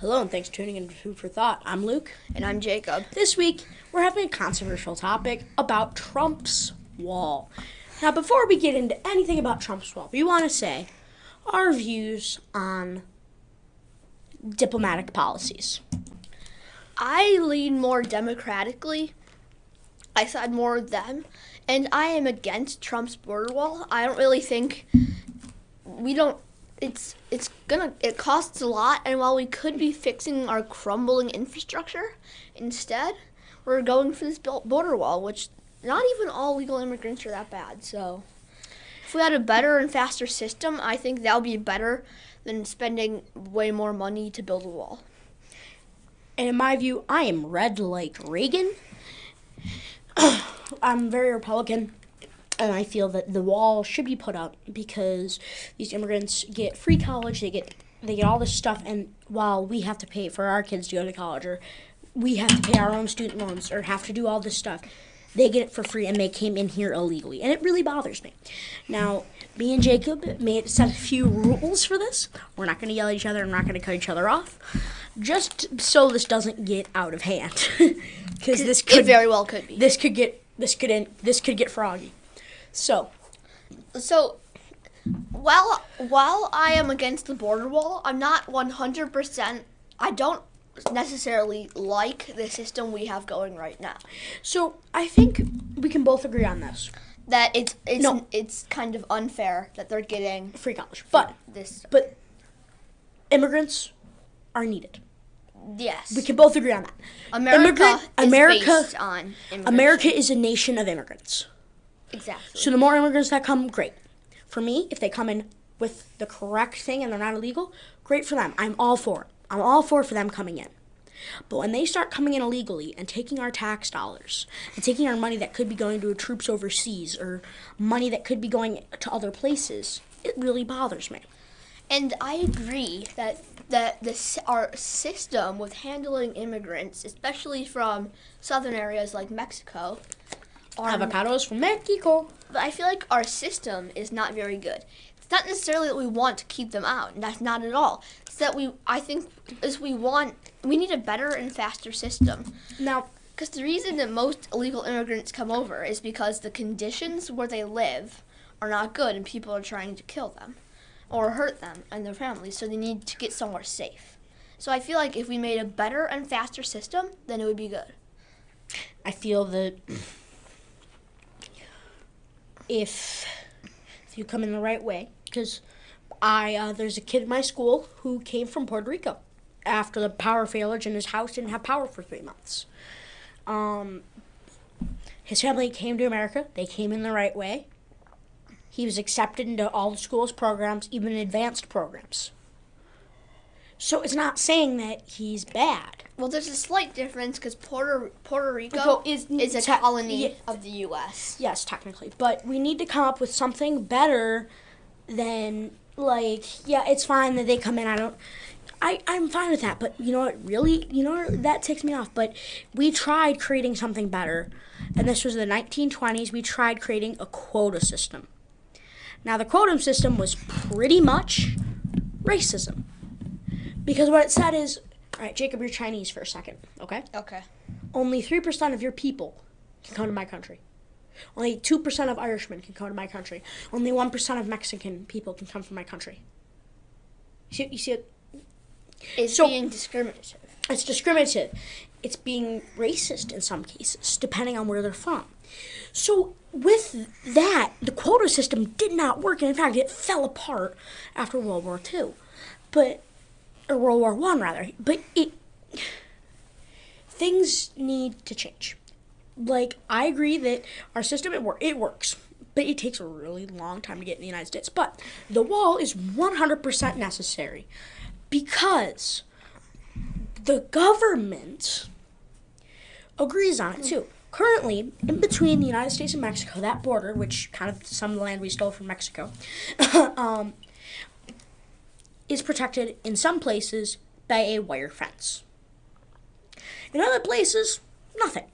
Hello, and thanks for tuning in to Food for Thought. I'm Luke. And I'm Jacob. This week, we're having a controversial topic about Trump's wall. Now, before we get into anything about Trump's wall, we want to say our views on diplomatic policies. I lean more democratically. I side more with them. And I am against Trump's border wall. I don't really think it costs a lot, and while we could be fixing our crumbling infrastructure, instead we're going for this border wall, which not even all legal immigrants are that bad. So if we had a better and faster system, I think that would be better than spending way more money to build a wall. And in my view, I am red like Reagan. I'm very Republican, and I feel that the wall should be put up because these immigrants get free college, they get all this stuff, and while we have to pay for our kids to go to college, or we have to pay our own student loans, or have to do all this stuff, they get it for free, and they came in here illegally, and it really bothers me. Now, me and Jacob set a few rules for this. We're not going to yell at each other, we're not going to cut each other off, just so this doesn't get out of hand, because It very well could be. This could get froggy. So, while I am against the border wall, I'm not 100%. I don't necessarily like the system we have going right now. So I think we can both agree on this. That it's kind of unfair that they're getting Free college, but immigrants are needed. Yes, We can both agree on that. America is based on immigration. America is a nation of immigrants. Exactly. So the more immigrants that come, great. For me, if they come in with the correct thing and they're not illegal, great for them. I'm all for it. I'm all for them coming in. But when they start coming in illegally and taking our tax dollars and taking our money that could be going to troops overseas or money that could be going to other places, it really bothers me. And I agree that our system with handling immigrants, especially from southern areas like Mexico, Avocados from Mexico. But I feel like our system is not very good. It's not necessarily that we want to keep them out, and that's not at all. It's that we need a better and faster system. Now, because the reason that most illegal immigrants come over is because the conditions where they live are not good, and people are trying to kill them or hurt them and their families, so they need to get somewhere safe. So I feel like if we made a better and faster system, then it would be good. I feel that if you come in the right way, because there's a kid in my school who came from Puerto Rico after the power failure, and his house didn't have power for 3 months. His family came to America. They came in the right way. He was accepted into all the school's programs, even advanced programs. So it's not saying that he's bad. Well, there's a slight difference because Puerto Rico is a colony of the U.S. Yes, technically. But we need to come up with something better than, it's fine that they come in. I'm fine with that. But you know what, really? That ticks me off. But we tried creating something better. And this was the 1920s. We tried creating a quota system. Now, the quota system was pretty much racism. Because what it said is, all right, Jacob, you're Chinese for a second, okay? Okay. Only 3% of your people can come to my country. Only 2% of Irishmen can come to my country. Only 1% of Mexican people can come from my country. You see it? It's being discriminative. It's discriminative. It's being racist in some cases, depending on where they're from. So with that, the quota system did not work. And in fact, it fell apart after World War II. Or World War I, rather. But things need to change. I agree that our system, it works. But it takes a really long time to get in the United States. But the wall is 100% necessary because the government agrees on it too. Currently, in between the United States and Mexico, that border, which kind of some of the land we stole from Mexico, is protected in some places by a wire fence. In other places, nothing.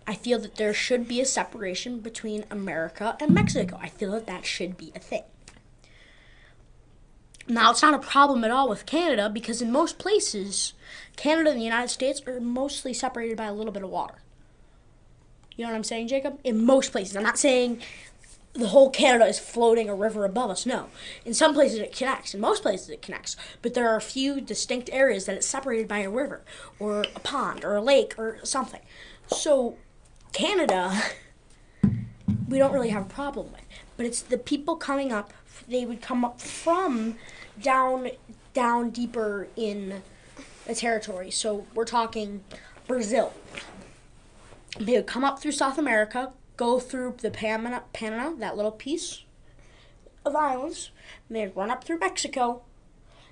I feel that there should be a separation between America and Mexico. I feel that should be a thing. Now, it's not a problem at all with Canada because in most places, Canada and the United States are mostly separated by a little bit of water. You know what I'm saying, Jacob? In most places. I'm not saying the whole Canada is floating a river above us. No. In some places it connects. In most places it connects. But there are a few distinct areas that it's separated by a river or a pond or a lake or something. So, Canada, we don't really have a problem with. But it's the people coming up, they would come up from down deeper in the territory. So, we're talking Brazil. They would come up through South America, go through the Panama, that little piece of islands, and they'd run up through Mexico,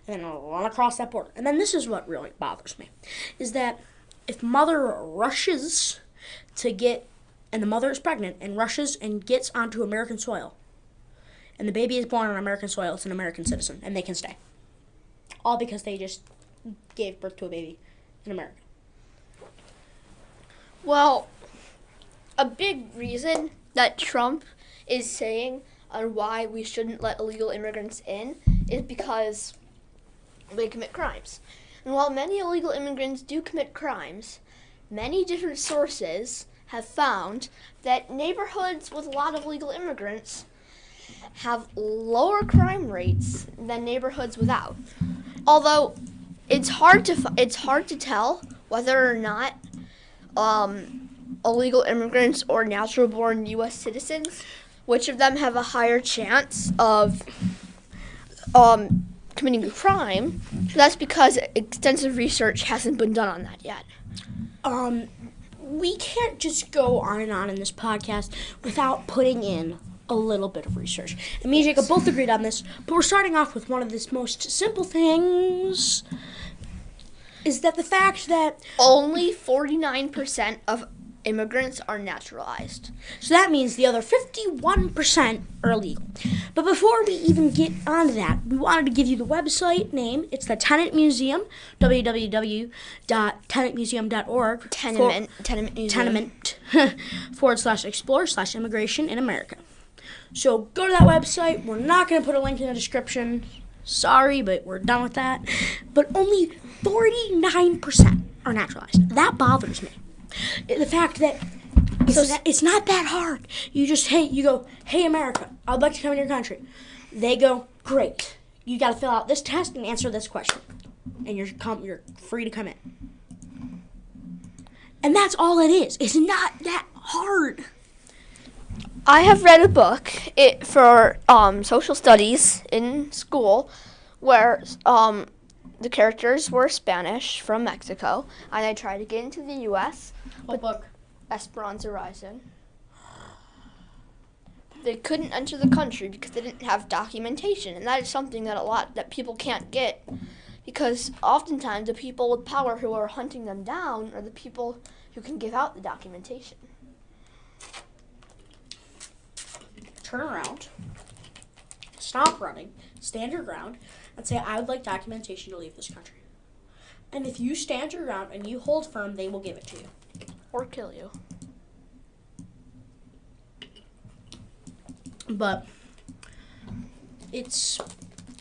and then run across that border. And then this is what really bothers me, is that if mother rushes to get, and the mother is pregnant, and rushes and gets onto American soil, and the baby is born on American soil, it's an American citizen, and they can stay. All because they just gave birth to a baby in America. Well, a big reason that Trump is saying on why we shouldn't let illegal immigrants in is because they commit crimes. And while many illegal immigrants do commit crimes, many different sources have found that neighborhoods with a lot of illegal immigrants have lower crime rates than neighborhoods without. Although it's hard to tell whether or not illegal immigrants or natural-born U.S. citizens, which of them have a higher chance of committing a crime. That's because extensive research hasn't been done on that yet. We can't just go on and on in this podcast without putting in a little bit of research. And me and Jacob both agreed on this, but we're starting off with one of the most simple things, is that the fact that only 49% of immigrants are naturalized. So that means the other 51% are illegal. But before we even get onto that, we wanted to give you the website name. It's the Tenant Museum, www.tenantmuseum.org. Tenement Museum. /explore/immigration in America. So go to that website. We're not going to put a link in the description. Sorry, but we're done with that. But only 49% are naturalized. That bothers me. The fact that it's not that hard. You just, you go, hey, America, I'd like to come in your country. They go, great. You got to fill out this test and answer this question. And you're free to come in. And that's all it is. It's not that hard. I have read a book for social studies in school where the characters were Spanish from Mexico, and they tried to get into the U.S. What book? Esperanza Rising. They couldn't enter the country because they didn't have documentation, and that is something that people can't get, because oftentimes the people with power who are hunting them down are the people who can give out the documentation. Turn around, stop running, stand your ground, and say, I would like documentation to leave this country. And if you stand your ground and you hold firm, they will give it to you. Or kill you. But it's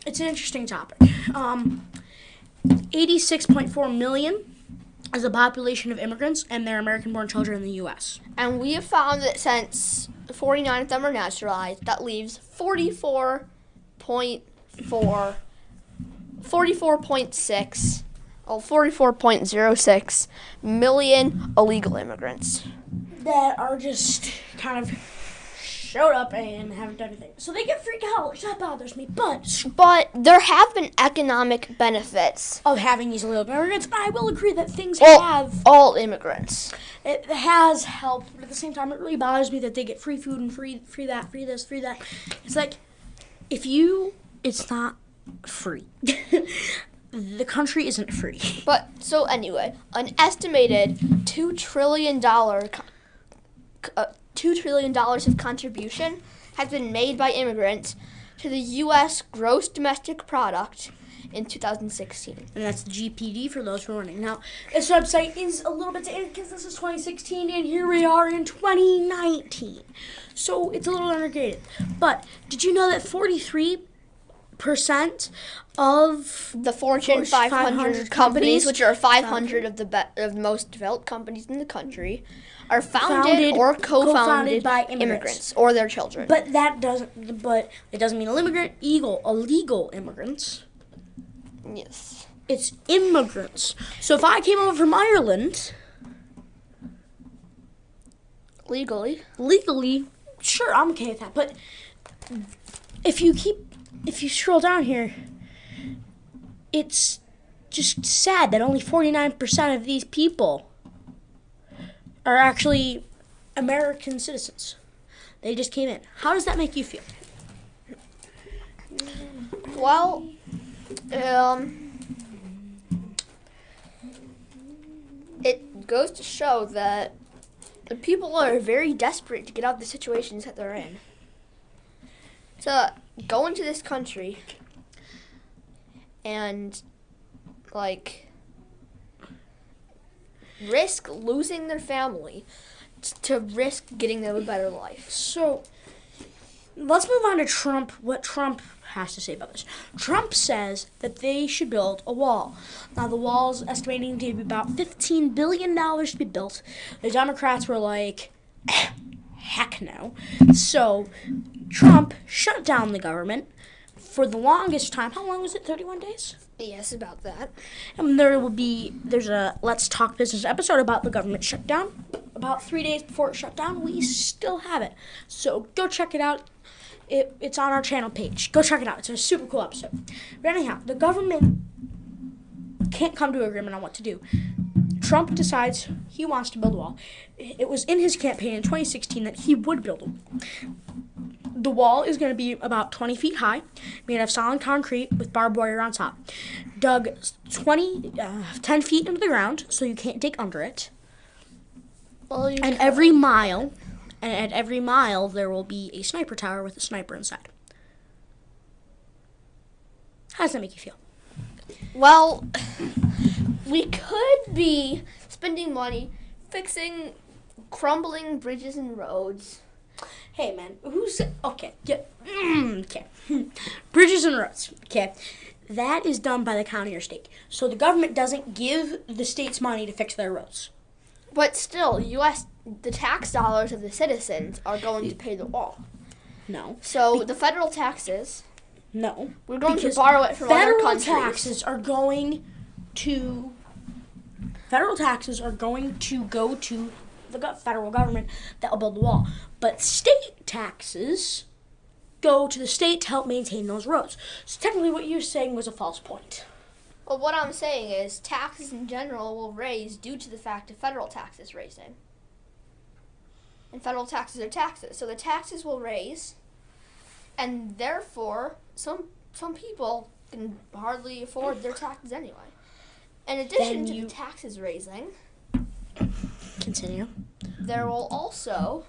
an interesting topic. 86.4 million is the population of immigrants, and their American-born children in the U.S. And we have found that since 49 of them are naturalized, that leaves 44.06 million illegal immigrants. That are just kind of showed up and haven't done anything. So they get free college. That bothers me. But there have been economic benefits of having these illegal immigrants. I will agree that things have all immigrants. It has helped, but at the same time, it really bothers me that they get free food and free that, free this, free that. It's like, it's not free. The country isn't free. But so anyway, an estimated $2 trillion of contribution has been made by immigrants to the U.S. gross domestic product in 2016. And that's GPD for those who are wondering. Now, this website is a little bit dated because this is 2016 and here we are in 2019. So it's a little underdated. But did you know that 43 percent of The Fortune 500 companies, which are 500 of the most developed companies in the country, are founded or co-founded by immigrants or their children. But it doesn't mean illegal immigrants. Yes. It's immigrants. So if I came over from Ireland legally, sure, I'm okay with that. But if you scroll down here, it's just sad that only 49% of these people are actually American citizens. They just came in. How does that make you feel? Well, it goes to show that the people are very desperate to get out of the situations that they're in. To go into this country and, risk losing their family to risk getting them a better life. So, let's move on to Trump, what Trump has to say about this. Trump says that they should build a wall. Now, the wall's estimating to be about $15 billion to be built. The Democrats were like, heck no. So, Trump shut down the government for the longest time. How long was it? 31 days? Yes, about that. And there's a Let's Talk Business episode about the government shutdown. About 3 days before it shut down, we still have it. So go check it out. It's on our channel page. Go check it out. It's a super cool episode. But anyhow, the government can't come to an agreement on what to do. Trump decides he wants to build a wall. It was in his campaign in 2016 that he would build a wall. The wall is going to be about 20 feet high, made of solid concrete with barbed wire on top. Dug 10 feet into the ground so you can't dig under it. Well, And at every mile, there will be a sniper tower with a sniper inside. How does that make you feel? Well, we could be spending money fixing crumbling bridges and roads. Hey, man, okay, yeah, okay. Bridges and roads, okay. That is done by the county or state. So the government doesn't give the states money to fix their roads. But still, the tax dollars of the citizens are going to pay the wall. No. So the federal taxes, No. we're going to borrow it from other countries. Federal taxes are going to go to the federal government that will build the wall. But state taxes go to the state to help maintain those roads. So technically what you're saying was a false point. Well, what I'm saying is taxes in general will raise due to the fact of federal taxes raising. And federal taxes are taxes. So the taxes will raise, and therefore some people can hardly afford their taxes anyway. In addition to the taxes raising, Continue. there will also,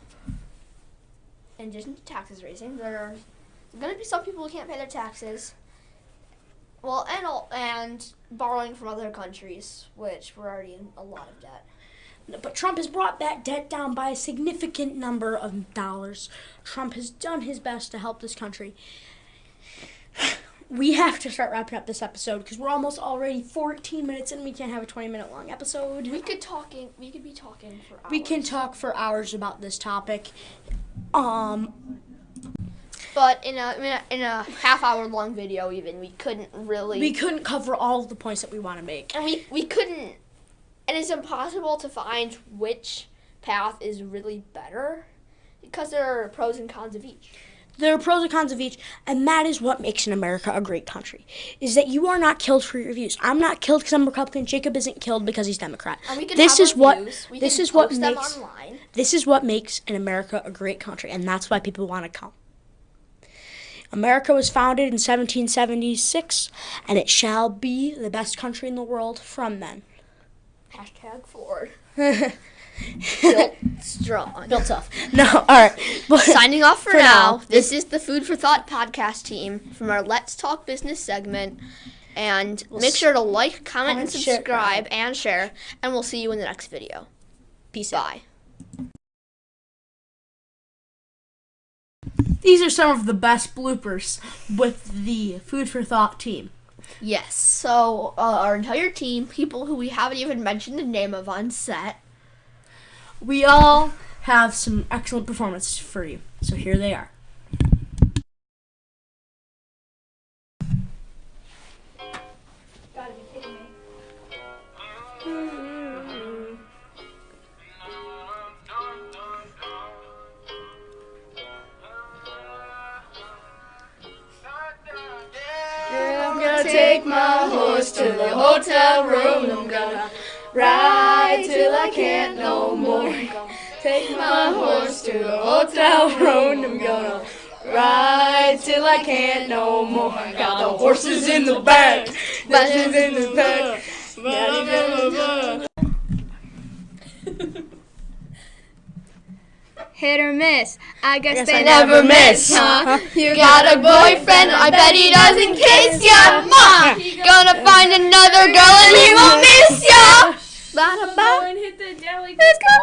in addition to taxes raising, there are going to be some people who can't pay their taxes. Well, and borrowing from other countries, which we're already in a lot of debt. But Trump has brought that debt down by a significant number of dollars. Trump has done his best to help this country. We have to start wrapping up this episode because we're almost already 14 minutes and we can't have a 20-minute long episode. We could be talking for hours. We can talk for hours about this topic. But in a half-hour long video, even we couldn't cover all of the points that we want to make. And we couldn't. And it's impossible to find which path is really better because there are pros and cons of each. There are pros and cons of each, and that is what makes America a great country, is that you are not killed for your views. I'm not killed because I'm Republican. Jacob isn't killed because he's Democrat. And we can This have is our what views. We this can is what post them makes online. this is what makes an America a great country, and that's why people want to come. America was founded in 1776, and it shall be the best country in the world from then. #Ford. Built strong. Built tough. No, all right. But Signing off for now. This is the Food for Thought podcast team from our Let's Talk Business segment. And make sure to like, comment, and subscribe and share. And we'll see you in the next video. Peace out. Bye. These are some of the best bloopers with the Food for Thought team. Yes. So our entire team, people who we haven't even mentioned the name of on set. We all have some excellent performances for you. So here they are. Gotta be kidding me. I'm gonna take my horse to the hotel room. I'm gonna ride till I can't no more. Take my horse to the hotel room. I'm gonna ride till I can't no more. Got the horses in the back, horses in the back. Hit or miss. I guess they I never miss, huh? You got a boyfriend, I bet he doesn't kiss ya. Ma, gonna find another girl and he won't miss ya. Bada bada. Hit the deli. Let's go.